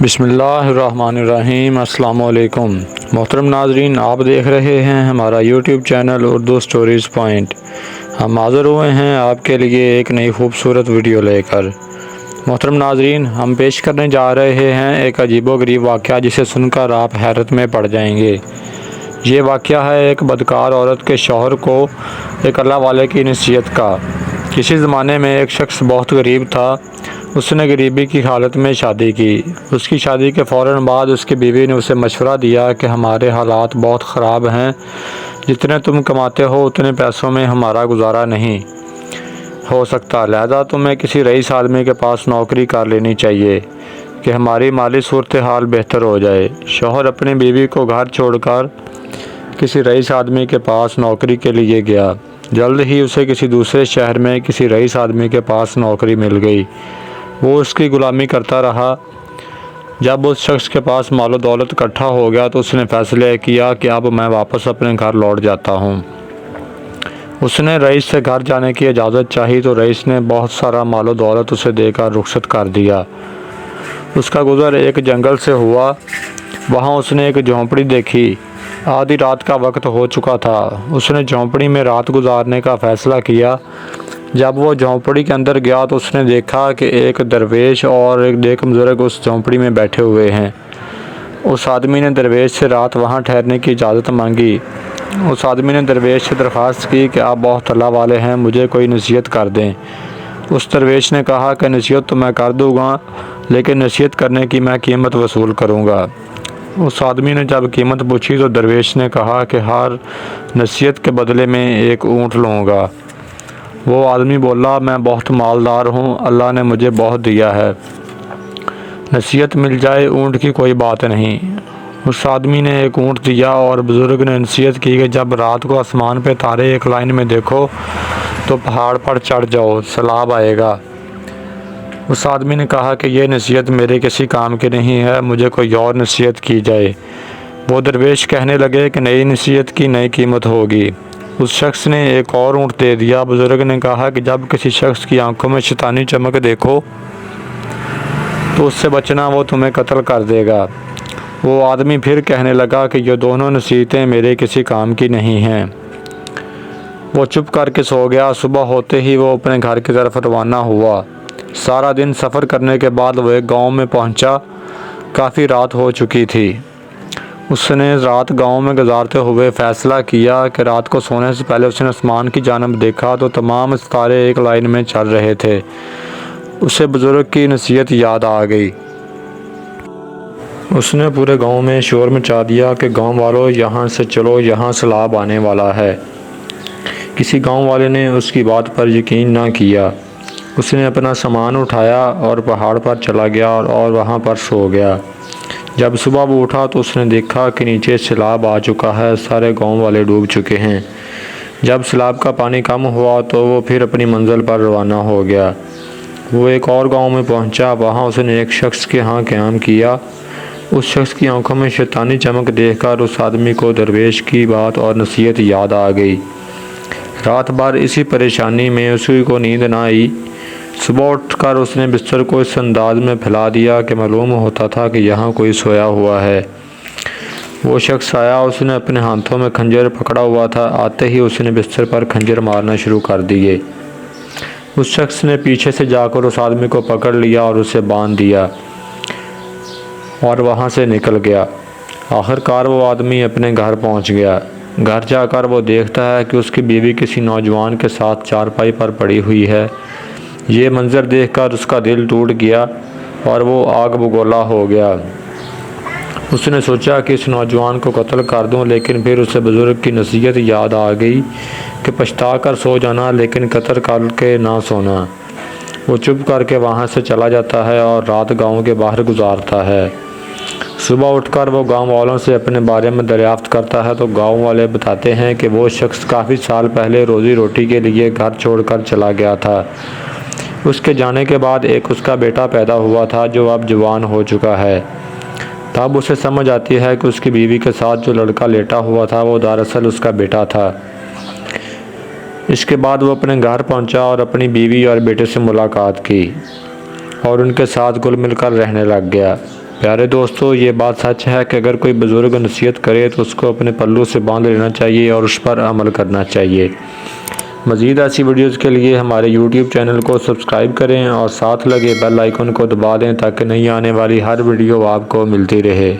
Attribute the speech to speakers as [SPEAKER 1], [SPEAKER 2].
[SPEAKER 1] بسم اللہ الرحمن الرحیم۔ السلام علیکم محترم ناظرین، آپ دیکھ رہے ہیں ہمارا YouTube channel Urdu stories point. ہم حاضر ہوئے ہیں آپ کے لیے ایک نئی خوبصورت ویڈیو لے کر۔ محترم ناظرین، ہم پیش کرنے جا رہے ہیں ایک عجیب و غریب واقعہ جسے سن کر آپ حیرت میں پڑ جائیں گے۔ یہ واقعہ ہے ایک بدکار عورت کے شوہر کو ایک اللہ والے کی نصیحت کا۔ کسی زمانے میں ایک شخص بہت غریب تھا۔ اس نے غریبی کی حالت میں شادی کی۔ اس کی شادی کے فوراً بعد اس کی بیوی نے اسے مشورہ دیا کہ ہمارے حالات بہت خراب ہیں، جتنے تم کماتے ہو اتنے پیسوں میں ہمارا گزارا نہیں ہو سکتا، لہذا تمہیں کسی رئیس آدمی کے پاس نوکری کر لینی چاہیے کہ ہماری مالی صورتحال بہتر ہو جائے۔ شوہر اپنی بیوی کو گھر چھوڑ کر کسی رئیس آدمی کے پاس نوکری کے لیے گیا۔ جلد ہی اسے کسی دوسرے شہر میں کسی رئیس آدمی کے پاس نوکری مل گئی۔ وہ اس کی غلامی کرتا رہا۔ جب اس شخص کے پاس مال و دولت اکٹھا ہو گیا تو اس نے فیصلہ کیا کہ اب میں واپس اپنے گھر لوٹ جاتا ہوں۔ اس نے رئیس سے گھر جانے کی اجازت چاہی تو رئیس نے بہت سارا مال و دولت اسے دے کر رخصت کر دیا۔ اس کا گزر ایک جنگل سے ہوا۔ وہاں اس نے ایک جھونپڑی دیکھی۔ آدھی رات کا وقت ہو چکا تھا۔ اس نے جھونپڑی میں رات گزارنے کا فیصلہ کیا۔ جب وہ جھونپڑی کے اندر گیا تو اس نے دیکھا کہ ایک درویش اور ایک بزرگ اس جھونپڑی میں بیٹھے ہوئے ہیں۔ اس آدمی نے درویش سے رات وہاں ٹھہرنے کی اجازت مانگی۔ اس آدمی نے درویش سے درخواست کی کہ آپ بہت اللہ والے ہیں، مجھے کوئی نصیحت کر دیں۔ اس درویش نے کہا کہ نصیحت تو میں کر دوں گا، لیکن نصیحت کرنے کی میں قیمت وصول کروں گا۔ اس آدمی نے جب قیمت پوچھی تو درویش نے کہا کہ ہر نصیحت کے بدلے میں ایک اونٹ لوں گا۔ وہ آدمی بولا، میں بہت مالدار ہوں، اللہ نے مجھے بہت دیا ہے، نصیحت مل جائے اونٹ کی کوئی بات نہیں۔ اس آدمی نے ایک اونٹ دیا اور بزرگ نے نصیحت کی کہ جب رات کو آسمان پہ تارے ایک لائن میں دیکھو تو پہاڑ پر چڑھ جاؤ، سیلاب آئے گا۔ اس آدمی نے کہا کہ یہ نصیحت میرے کسی کام کی نہیں ہے، مجھے کوئی اور نصیحت کی جائے۔ وہ درویش کہنے لگے کہ نئی نصیحت کی نئی قیمت ہوگی۔ اس شخص نے ایک اور اونٹ دے دیا۔ بزرگ نے کہا کہ جب کسی شخص کی آنکھوں میں شیطانی چمک دیکھو تو اس سے بچنا، وہ تمہیں قتل کر دے گا۔ وہ آدمی پھر کہنے لگا کہ یہ دونوں نصیحتیں میرے کسی کام کی نہیں ہیں۔ وہ چپ کر کے سو گیا۔ صبح ہوتے ہی وہ اپنے گھر کی طرف روانہ ہوا۔ سارا دن سفر کرنے کے بعد وہ ایک گاؤں میں پہنچا۔ کافی رات ہو چکی تھی۔ اس نے رات گاؤں میں گزارتے ہوئے فیصلہ کیا کہ رات کو سونے سے پہلے اس نے آسمان کی جانب دیکھا تو تمام ستارے ایک لائن میں چل رہے تھے۔ اسے بزرگ کی نصیحت یاد آ گئی۔ اس نے پورے گاؤں میں شور مچا دیا کہ گاؤں والوں، یہاں سے چلو، یہاں سیلاب آنے والا ہے۔ کسی گاؤں والے نے اس کی بات پر یقین نہ کیا۔ اس نے اپنا سامان اٹھایا اور پہاڑ پر چلا گیا اور وہاں پر سو گیا۔ جب صبح وہ اٹھا تو اس نے دیکھا کہ نیچے سیلاب آ چکا ہے، سارے گاؤں والے ڈوب چکے ہیں۔ جب سیلاب کا پانی کم ہوا تو وہ پھر اپنی منزل پر روانہ ہو گیا۔ وہ ایک اور گاؤں میں پہنچا۔ وہاں اس نے ایک شخص کے ہاں قیام کیا۔ اس شخص کی آنکھوں میں شیطانی چمک دیکھ کر اس آدمی کو درویش کی بات اور نصیحت یاد آ گئی۔ رات بھر اسی پریشانی میں اسی کو نیند نہ آئی۔ صبح اٹھ کر اس نے بستر کو اس انداز میں پھیلا دیا کہ معلوم ہوتا تھا کہ یہاں کوئی سویا ہوا ہے۔ وہ شخص آیا۔ اس نے اپنے ہاتھوں میں خنجر پکڑا ہوا تھا۔ آتے ہی اس نے بستر پر خنجر مارنا شروع کر دیے۔ اس شخص نے پیچھے سے جا کر اس آدمی کو پکڑ لیا اور اسے باندھ دیا اور وہاں سے نکل گیا۔ آخر کار وہ آدمی اپنے گھر پہنچ گیا۔ گھر جا کر وہ دیکھتا ہے کہ اس کی بیوی کسی نوجوان کے ساتھ چارپائی پر پڑی ہوئی ہے۔ یہ منظر دیکھ کر اس کا دل ٹوٹ گیا اور وہ آگ بگولا ہو گیا۔ اس نے سوچا کہ اس نوجوان کو قتل کر دوں، لیکن پھر اسے بزرگ کی نصیحت یاد آ گئی کہ پچھتا کر سو جانا لیکن قتل کر کے نہ سونا۔ وہ چپ کر کے وہاں سے چلا جاتا ہے اور رات گاؤں کے باہر گزارتا ہے۔ صبح اٹھ کر وہ گاؤں والوں سے اپنے بارے میں دریافت کرتا ہے تو گاؤں والے بتاتے ہیں کہ وہ شخص کافی سال پہلے روزی روٹی کے لیے گھر چھوڑ کر چلا گیا تھا۔ اس کے جانے کے بعد ایک اس کا بیٹا پیدا ہوا تھا جو اب جوان ہو چکا ہے۔ تب اسے سمجھ آتی ہے کہ اس کی بیوی کے ساتھ جو لڑکا لیٹا ہوا تھا وہ دراصل اس کا بیٹا تھا۔ اس کے بعد وہ اپنے گھر پہنچا اور اپنی بیوی اور بیٹے سے ملاقات کی اور ان کے ساتھ گل مل کر رہنے لگ گیا۔ پیارے دوستو، یہ بات سچ ہے کہ اگر کوئی بزرگ نصیحت کرے تو اس کو اپنے پلوں سے باندھ لینا چاہیے اور اس پر عمل کرنا چاہیے۔ مزید ایسی ویڈیوز کے لیے ہمارے یوٹیوب چینل کو سبسکرائب کریں اور ساتھ لگے بیل آئیکن کو دبا دیں تاکہ نئی آنے والی ہر ویڈیو آپ کو ملتی رہے۔